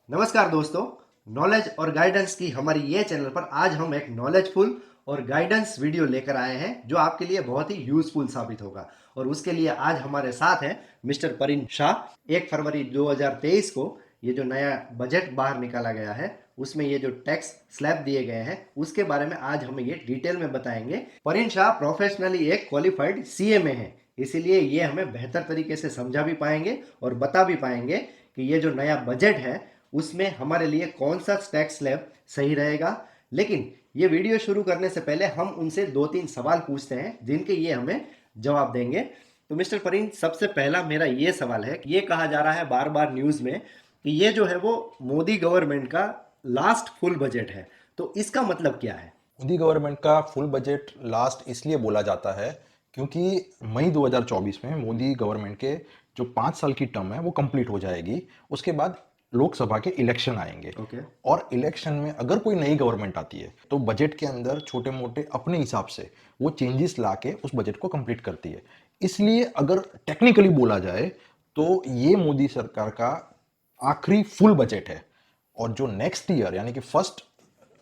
नमस्कार दोस्तों। नॉलेज और गाइडेंस की हमारी ये चैनल पर आज हम एक नॉलेजफुल और गाइडेंस वीडियो लेकर आए हैं जो आपके लिए बहुत ही यूजफुल साबित होगा। और उसके लिए आज हमारे साथ हैं मिस्टर परिन शाह। 1 फरवरी 2023 को ये जो नया बजट बाहर निकाला गया है उसमें ये जो टैक्स स्लैब दिए गए हैं उसके बारे में आज हमें ये डिटेल में बताएंगे। परिन शाह प्रोफेशनली एक क्वालिफाइड सीएमए है, इसीलिए ये हमें बेहतर तरीके से समझा भी पाएंगे और बता भी पाएंगे कि ये जो नया बजट है उसमें हमारे लिए कौन सा टैक्स स्लैब सही रहेगा। लेकिन ये वीडियो शुरू करने से पहले हम उनसे 2-3 सवाल पूछते हैं जिनके ये हमें जवाब देंगे। तो मिस्टर परिन, सबसे पहला मेरा ये सवाल है कि ये कहा जा रहा है बार बार न्यूज़ में कि ये जो है वो मोदी गवर्नमेंट का लास्ट फुल बजट है, तो इसका मतलब क्या है? मोदी गवर्नमेंट का फुल बजट लास्ट इसलिए बोला जाता है क्योंकि मई 2024 में मोदी गवर्नमेंट के जो 5 साल की टर्म है वो कंप्लीट हो जाएगी। उसके बाद लोकसभा के इलेक्शन आएंगे। ओके। और इलेक्शन में अगर कोई नई गवर्नमेंट आती है तो बजट के अंदर छोटे मोटे अपने हिसाब से वो चेंजेस ला के उस बजट को कंप्लीट करती है। इसलिए अगर टेक्निकली बोला जाए तो ये मोदी सरकार का आखिरी फुल बजट है। और जो नेक्स्ट ईयर यानी कि फर्स्ट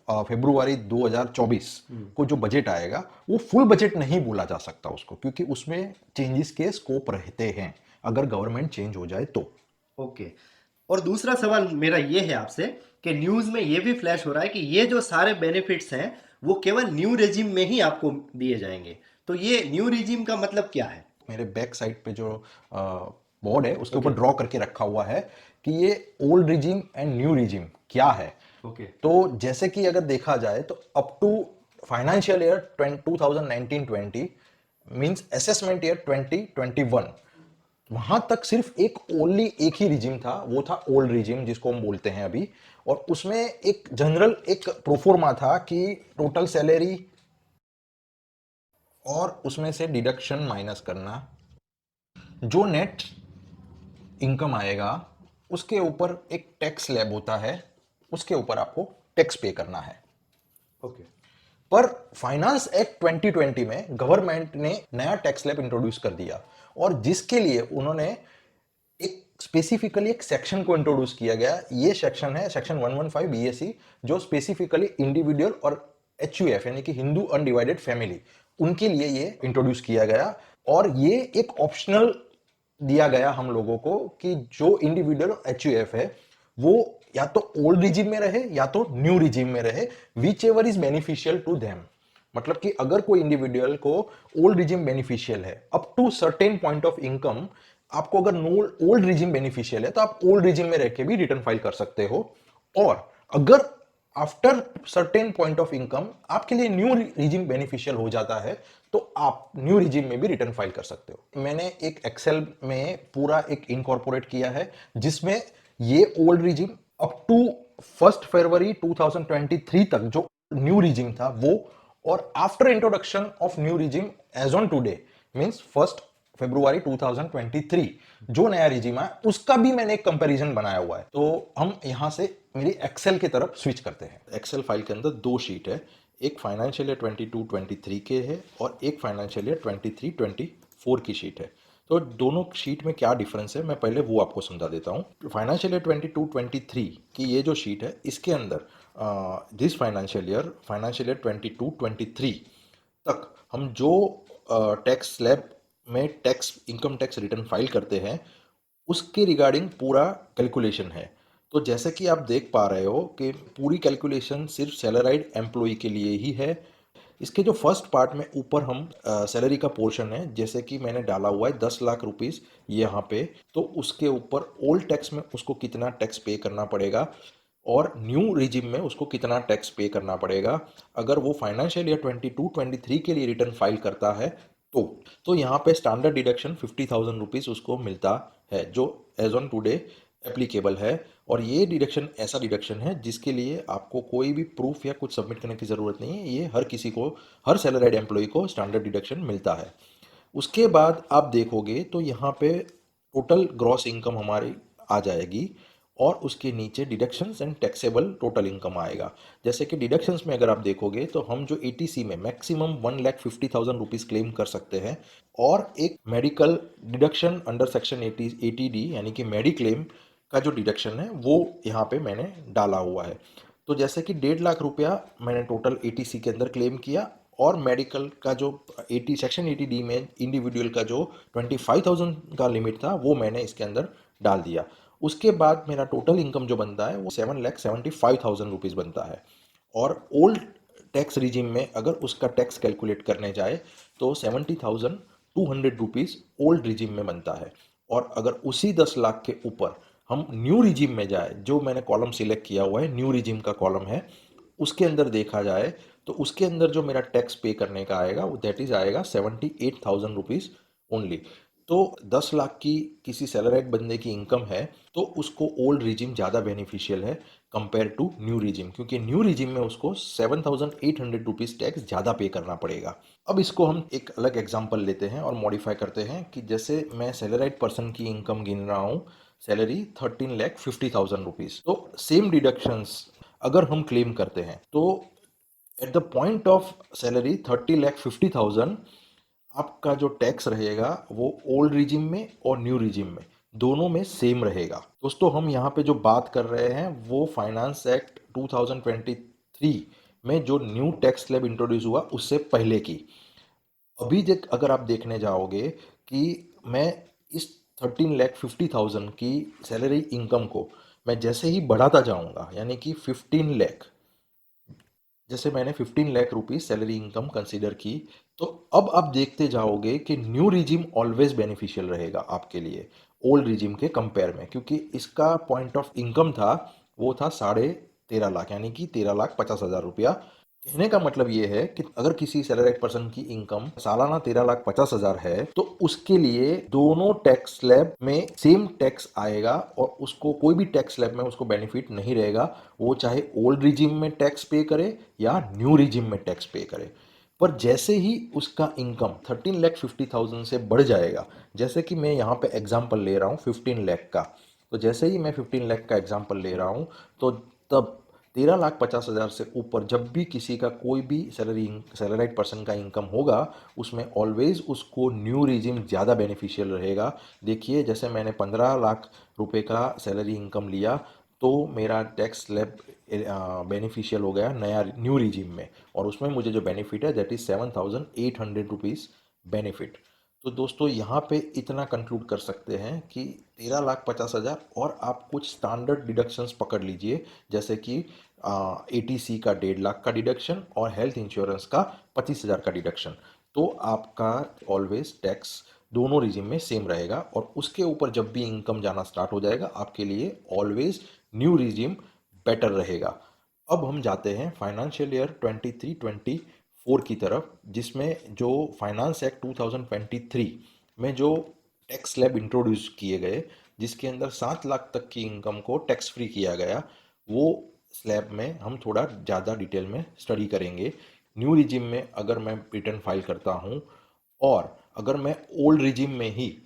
फरवरी 2024 को जो बजट आएगा वो फुल बजट नहीं बोला जा सकता उसको, क्योंकि उसमें चेंजेस के स्कोप रहते हैं अगर गवर्नमेंट चेंज हो जाए तो। ओके। और दूसरा सवाल मेरा ये है आपसे कि न्यूज़ में ये भी फ्लैश हो रहा है कि ये जो सारे बेनिफिट्स हैं वो केवल न्यू रेजिम में ही आपको दिए जाएंगे, तो ये न्यू रेजिम का मतलब क्या है? मेरे बैक साइड पे जो बोर्ड है उसके ओके। ऊपर ड्रॉ करके रखा हुआ है कि ये old regime and new regime क्या है। ओके। तो जैसे कि अगर देखा जाए तो up to financial year 2019-20 means assessment year 2021 वहां तक सिर्फ एक ही रिजिम था, वो था ओल्ड रिजिम जिसको हम बोलते हैं अभी। और उसमें एक जनरल एक प्रोफोर्मा था कि टोटल सैलरी और उसमें से डिडक्शन माइनस करना, जो नेट इनकम आएगा उसके ऊपर एक टैक्स स्लैब होता है, उसके ऊपर आपको टैक्स पे करना है। ओके। पर फाइनेंस एक्ट 2020 में गवर्नमेंट ने नया टैक्स स्लैब इंट्रोड्यूस कर दिया और जिसके लिए उन्होंने एक स्पेसिफिकली एक सेक्शन को इंट्रोड्यूस किया गया। ये सेक्शन है सेक्शन 115 बीएससी, जो स्पेसिफिकली इंडिविजुअल और एचयूएफ यानी कि हिंदू अनडिवाइडेड फैमिली उनके लिए ये इंट्रोड्यूस किया गया। और ये एक ऑप्शनल दिया गया हम लोगों को कि जो इंडिविजुअल एचयूएफ है वो या तो ओल्ड रिजिम में रहे या तो न्यू रिजिम में रहे, whichever is beneficial to them. मतलब कि अगर कोई इंडिविजुअल को ओल्ड रिजिम बेनिफिशियल है up to certain point of income, आपको अगर ओल्ड रिजिम बेनिफिशियल है तो आप ओल्ड रिजिम में रह के भी रिटर्न फाइल कर सकते हो। और अगर after certain point of income आपके लिए न्यू रिजिम बेनिफिशियल हो जाता है तो आप न्यू रिजिम में भी रिटर्न फाइल कर सकते हो। मैंने एक एक्सेल में पूरा एक इनकॉर्पोरेट किया है जिसमें ये ओल्ड रिजिम अप टू 1 फरवरी 2023 तक जो न्यू रिजिम था वो, और after introduction of new regime as on today means 1 फरवरी 2023 जो नया रिजिम है उसका भी मैंने एक कंपैरिजन बनाया हुआ है। तो हम यहां से मेरी एक्सेल की तरफ स्विच करते हैं। एक्सेल फाइल के अंदर दो शीट है, एक फाइनेंशियल ईयर 22-23 के है और एक फाइनेंशियल ईयर 23-24 की शीट है। तो दोनों शीट में क्या डिफरेंस है मैं पहले वो आपको समझा देता हूँ। फाइनेंशियल ईयर 22-23 की ये जो शीट है इसके अंदर दिस फाइनेंशियल ईयर 22-23 तक हम जो टैक्स स्लैब में tax income tax return file करते हैं उसके रिगार्डिंग पूरा कैलकुलेशन है। तो जैसे कि आप देख पा रहे हो कि पूरी कैलकुलेशन सिर्फ सैलराइड एम्प्लॉय के लिए ही है। इसके जो फर्स्ट पार्ट में ऊपर हम सैलरी का पोर्शन है, जैसे कि मैंने डाला हुआ है 10 लाख रुपीस यहाँ पे, तो उसके ऊपर ओल्ड टैक्स में उसको कितना टैक्स पे करना पड़ेगा और न्यू रिजिम में उसको कितना टैक्स पे करना पड़ेगा अगर वो फाइनेंशियल ईयर 22-23 के लिए रिटर्न फाइल करता है। तो यहाँ पे स्टैंडर्ड डिडक्शन 50,000 रुपीज़ उसको मिलता है जो एज ऑन टुडे एप्लीकेबल है। और ये डिडक्शन ऐसा डिडक्शन है जिसके लिए आपको कोई भी प्रूफ या कुछ सबमिट करने की ज़रूरत नहीं है, ये हर किसी को, हर सैलरीड एम्प्लॉय को स्टैंडर्ड डिडक्शन मिलता है। उसके बाद आप देखोगे तो यहाँ पे टोटल ग्रॉस इनकम हमारी आ जाएगी और उसके नीचे deductions and taxable total income आएगा। जैसे कि डिडक्शंस में अगर आप देखोगे तो हम जो एटीसी में मैक्सिमम 1,50,000 रुपीज़ क्लेम कर सकते हैं और एक medical deduction under section 80 80D यानी कि मेडिक्लेम का जो डिडक्शन है वो यहाँ पे मैंने डाला हुआ है। तो जैसे कि 1.5 लाख रुपया मैंने टोटल एटीसी के अंदर क्लेम किया, और मेडिकल का जो 80 सेक्शन 80D में इंडिविजुअल का जो 25,000 का लिमिट था वो मैंने इसके अंदर डाल दिया। उसके बाद मेरा टोटल इनकम जो बनता है वो 7,75,000 रुपीज़ बनता है। और ओल्ड टैक्स रिजीम में अगर उसका टैक्स कैलकुलेट करने जाए तो 70,200 रुपीज़ ओल्ड रिजीम में बनता है। और अगर उसी 10 लाख के ऊपर हम न्यू रिजीम में जाए, जो मैंने कॉलम सिलेक्ट किया हुआ है न्यू रिजीम का कॉलम है, उसके अंदर देखा जाए तो उसके अंदर जो मेरा टैक्स पे करने का आएगा वो दैट इज आएगा 78,000 रुपीज़ ओनली। तो 10 लाख की किसी सैलराइड बंदे की इनकम है तो उसको ओल्ड रिजीम ज़्यादा बेनिफिशियल है कंपेयर टू न्यू रिजीम, क्योंकि न्यू रिजीम में उसको 7,800 रुपीज़ टैक्स ज़्यादा पे करना पड़ेगा। अब इसको हम एक अलग एग्जांपल लेते हैं और मॉडिफाई करते हैं कि जैसे मैं सैलराइड पर्सन की इनकम गिन रहा हूँ, सैलरी 13,50,000 रुपीज़, तो सेम डिडक्शंस अगर हम क्लेम करते हैं तो at the point of salary 30,50,000 आपका जो टैक्स रहेगा वो ओल्ड रिजिम में और न्यू रिजिम में दोनों में सेम रहेगा। दोस्तों हम यहाँ पे जो बात कर रहे हैं वो फाइनेंस एक्ट 2023 में जो न्यू टैक्स स्लैब इंट्रोड्यूस हुआ उससे पहले की। अभी जब अगर आप देखने जाओगे कि मैं इस 13,50,000 की सैलरी इनकम को मैं जैसे ही बढ़ाता जाऊंगा, यानी कि 15 लाख, जैसे मैंने 15 lakh rupees salary income consider की, तो अब आप देखते जाओगे कि न्यू रिजिम ऑलवेज बेनिफिशियल रहेगा आपके लिए ओल्ड रिजिम के कंपेयर में, क्योंकि इसका पॉइंट ऑफ इनकम था वो था 13.5 लाख, यानी कि 13,50,000 रुपया। कहने का मतलब ये है कि अगर किसी सैलरीड पर्सन की इनकम सालाना 13,50,000 है तो उसके लिए दोनों टैक्स स्लैब में सेम टैक्स आएगा और उसको कोई भी टैक्स स्लैब में उसको बेनिफिट नहीं रहेगा, वो चाहे ओल्ड रिजिम में टैक्स पे करे या न्यू रिजिम में टैक्स पे करे। पर जैसे ही उसका इनकम 13,50,000 से बढ़ जाएगा, जैसे कि मैं यहाँ पे एग्जांपल ले रहा हूँ 15 लाख का, तो जैसे ही मैं 15 लाख का एग्जांपल ले रहा हूँ तो तब 13,50,000 से ऊपर जब भी किसी का कोई भी सैलराइड पर्सन का इनकम होगा उसमें ऑलवेज उसको न्यू रिजिम ज़्यादा बेनिफिशियल रहेगा। देखिए जैसे मैंने 15 लाख रुपए का सैलरी इनकम लिया तो मेरा टैक्स स्लैब बेनिफिशियल हो गया नया न्यू रिजिम में, और उसमें मुझे जो बेनिफिट है दैट इज 7,800 रुपीज़ बेनिफिट। तो दोस्तों यहाँ पे इतना कंक्लूड कर सकते हैं कि 13,50,000 और आप कुछ स्टैंडर्ड डिडक्शंस पकड़ लीजिए, जैसे कि एटीसी का 1.5 लाख का डिडक्शन और हेल्थ इंश्योरेंस का 25,000 का डिडक्शन, तो आपका ऑलवेज टैक्स दोनों रिजिम में सेम रहेगा। और उसके ऊपर जब भी इनकम जाना स्टार्ट हो जाएगा आपके लिए ऑलवेज न्यू रिजिम बेटर रहेगा। अब हम जाते हैं फाइनेंशियल ईयर 23-24 की तरफ, जिसमें जो फाइनेंस एक्ट 2023 में जो टैक्स स्लैब इंट्रोड्यूस किए गए जिसके अंदर 7 लाख तक की इनकम को टैक्स फ्री किया गया, वो स्लैब में हम थोड़ा ज़्यादा डिटेल में स्टडी करेंगे। न्यू रिजिम में अगर मैं रिटर्न फाइल करता हूँ और अगर मैं ओल्ड रिजिम में ही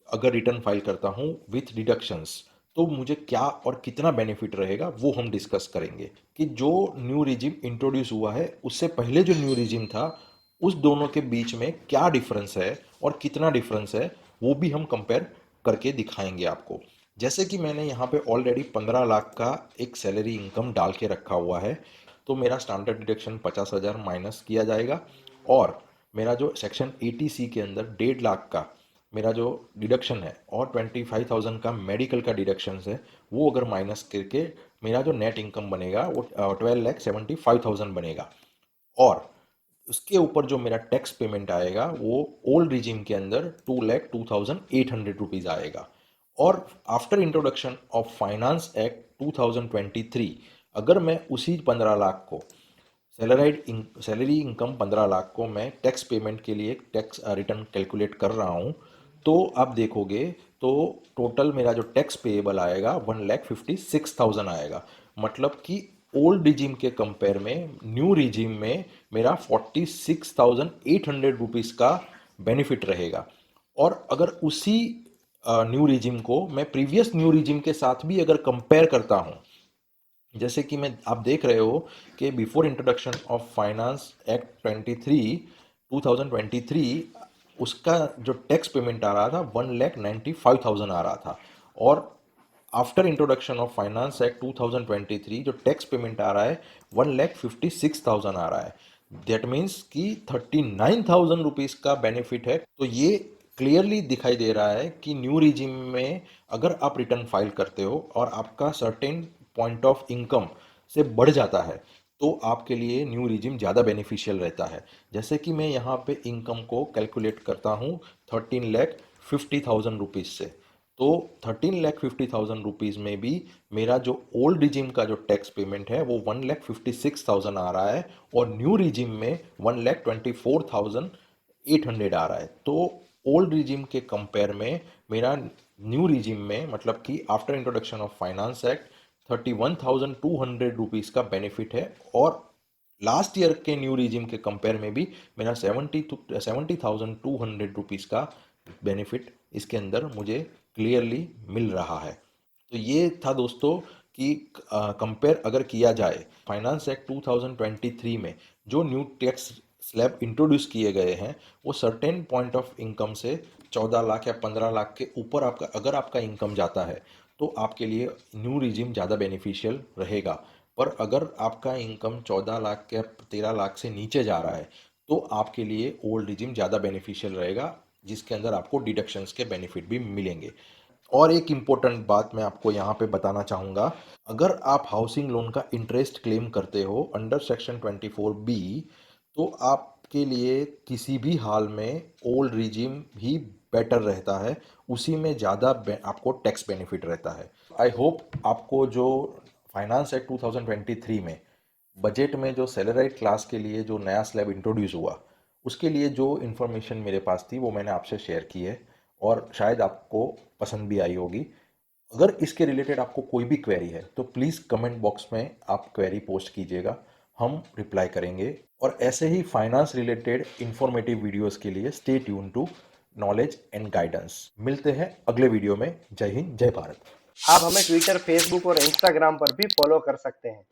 अगर रिटर्न फाइल करता हूँ विथ डिडक्शंस, तो मुझे क्या और कितना बेनिफिट रहेगा वो हम डिस्कस करेंगे कि जो न्यू रिजिम इंट्रोड्यूस हुआ है उससे पहले जो न्यू रिजिम था उस दोनों के बीच में क्या डिफरेंस है और कितना डिफरेंस है वो भी हम कंपेयर करके दिखाएंगे आपको। जैसे कि मैंने यहाँ पे ऑलरेडी 15 लाख का एक सैलरी इनकम डाल के रखा हुआ है, तो मेरा स्टैंडर्ड डिडक्शन 50,000 माइनस किया जाएगा, और मेरा जो सेक्शन 80C के अंदर 1.5 लाख का मेरा जो डिडक्शन है और 25,000 का मेडिकल का डिडक्शन है वो अगर माइनस करके मेरा जो नेट इनकम बनेगा वो 12,75,000 बनेगा। और उसके ऊपर जो मेरा टैक्स पेमेंट आएगा वो ओल्ड रिजीम के अंदर 2,02,800 रुपीज़ आएगा। और after introduction of finance act 2023 अगर मैं उसी 15 लाख को सैलरी इनकम 15 लाख को मैं टैक्स पेमेंट के लिए टैक्स रिटर्न कैलकुलेट कर रहा हूँ, तो आप देखोगे तो टोटल मेरा जो टैक्स पेएबल आएगा 1,56,000 आएगा। मतलब कि ओल्ड रिजीम के कंपेयर में न्यू रिजीम में मेरा 46,800 रुपीज़ का बेनिफिट रहेगा। और अगर उसी न्यू रिजीम को मैं प्रीवियस न्यू रिजीम के साथ भी अगर कंपेयर करता हूँ, जैसे कि मैं आप देख रहे हो कि before introduction of finance act 2023 उसका जो टैक्स पेमेंट आ रहा था 1,95,000 आ रहा था, और after introduction of finance act 2023 जो टैक्स पेमेंट आ रहा है 1,56,000 आ रहा है। दैट मीन्स कि 39,000 रुपीज का बेनिफिट है। तो ये क्लियरली दिखाई दे रहा है कि न्यू रिजीम में अगर आप रिटर्न फाइल करते हो और आपका सर्टेन पॉइंट ऑफ इनकम से बढ़ जाता है तो आपके लिए न्यू रिजीम ज़्यादा बेनिफिशियल रहता है। जैसे कि मैं यहाँ पे इनकम को कैलकुलेट करता हूँ 13,50,000 रुपीज़ से, तो 13,50,000 रुपीज़ में भी मेरा जो ओल्ड रिजीम का जो टैक्स पेमेंट है वो 1,56,000 आ रहा है और न्यू रिजीम में 1,24,800 आ रहा है। तो ओल्ड रिजीम के कंपेयर में मेरा न्यू रिजीम में मतलब कि after introduction of finance act 31,200 rupees का बेनिफिट है और लास्ट ईयर के न्यू रिजीम के कंपेयर में भी मेरा 70,200 रुपीज़ का बेनिफिट इसके अंदर मुझे क्लियरली मिल रहा है। तो ये था दोस्तों कि कंपेयर अगर किया जाए फाइनेंस एक्ट 2023 में जो न्यू टैक्स स्लैब इंट्रोड्यूस किए गए हैं वो सर्टेन पॉइंट ऑफ इनकम से 14 लाख या 15 लाख के ऊपर आपका अगर आपका इनकम जाता है तो आपके लिए न्यू रिजीम ज़्यादा बेनिफिशियल रहेगा। पर अगर आपका इनकम 14 लाख या 13 लाख से नीचे जा रहा है तो आपके लिए ओल्ड रिजीम ज़्यादा बेनिफिशियल रहेगा जिसके अंदर आपको डिडक्शंस के बेनिफिट भी मिलेंगे। और एक इम्पोर्टेंट बात मैं आपको यहाँ पे बताना चाहूँगा, अगर आप हाउसिंग लोन का इंटरेस्ट क्लेम करते हो अंडर सेक्शन 24B तो आपके लिए किसी भी हाल में ओल्ड रिजीम ही बेटर रहता है, उसी में ज़्यादा आपको टैक्स बेनिफिट रहता है। आई होप आपको जो फाइनेंस एक्ट 2023 में बजट में जो सैलराइड क्लास के लिए जो नया स्लैब इंट्रोड्यूस हुआ उसके लिए जो इन्फॉर्मेशन मेरे पास थी वो मैंने आपसे शेयर की है और शायद आपको पसंद भी आई होगी। अगर इसके रिलेटेड आपको कोई भी क्वेरी है तो प्लीज़ कमेंट बॉक्स में आप क्वेरी पोस्ट कीजिएगा, हम रिप्लाई करेंगे। और ऐसे ही फाइनेंस रिलेटेड इंफॉर्मेटिव वीडियोस के लिए stay tune to knowledge and guidance. मिलते हैं अगले वीडियो में। जय हिंद, जय भारत। आप हमें ट्विटर, फेसबुक और इंस्टाग्राम पर भी फॉलो कर सकते हैं।